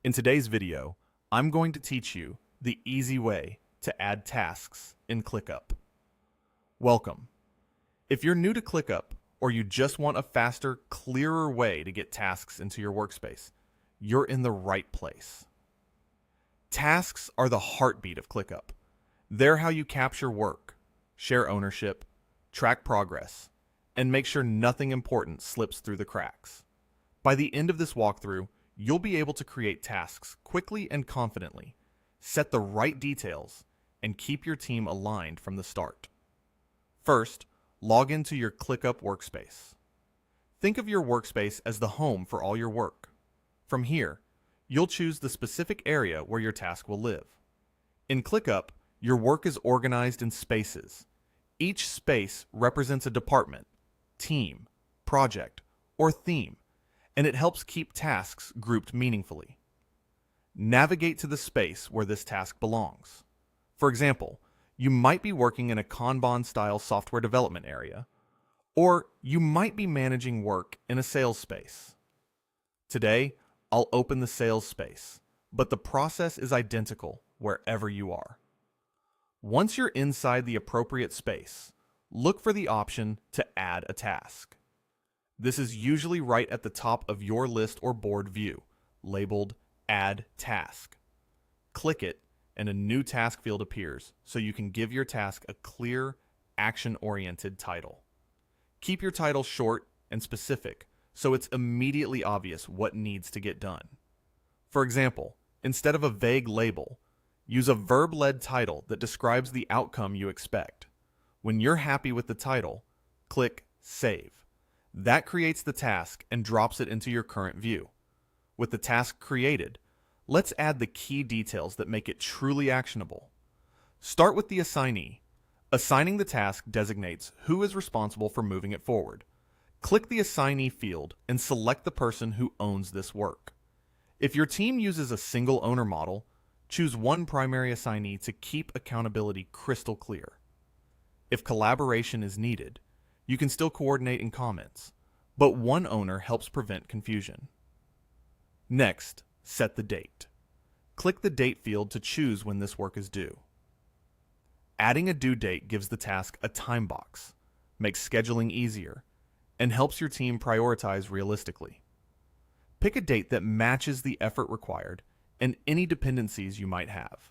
In today's video, I'm going to teach you the easy way to add tasks in ClickUp. Welcome. If you're new to ClickUp, or you just want a faster, clearer way to get tasks into your workspace, you're in the right place. Tasks are the heartbeat of ClickUp. They're how you capture work, share ownership, track progress, and make sure nothing important slips through the cracks. By the end of this walkthrough, you'll be able to create tasks quickly and confidently, set the right details, and keep your team aligned from the start. First, log into your ClickUp workspace. Think of your workspace as the home for all your work. From here, you'll choose the specific area where your task will live. In ClickUp, your work is organized in spaces. Each space represents a department, team, project, or theme, and it helps keep tasks grouped meaningfully. Navigate to the space where this task belongs. For example, you might be working in a Kanban-style software development area, or you might be managing work in a sales space. Today, I'll open the sales space, but the process is identical wherever you are. Once you're inside the appropriate space, look for the option to add a task. This is usually right at the top of your list or board view, labeled Add Task. Click it, and a new task field appears so you can give your task a clear, action-oriented title. Keep your title short and specific so it's immediately obvious what needs to get done. For example, instead of a vague label, use a verb-led title that describes the outcome you expect. When you're happy with the title, click Save. That creates the task and drops it into your current view. With the task created, let's add the key details that make it truly actionable. Start with the assignee. Assigning the task designates who is responsible for moving it forward. Click the assignee field and select the person who owns this work. If your team uses a single owner model, choose one primary assignee to keep accountability crystal clear. If collaboration is needed, you can still coordinate in comments, but one owner helps prevent confusion. Next, set the date. Click the date field to choose when this work is due. Adding a due date gives the task a time box, makes scheduling easier, and helps your team prioritize realistically. Pick a date that matches the effort required and any dependencies you might have.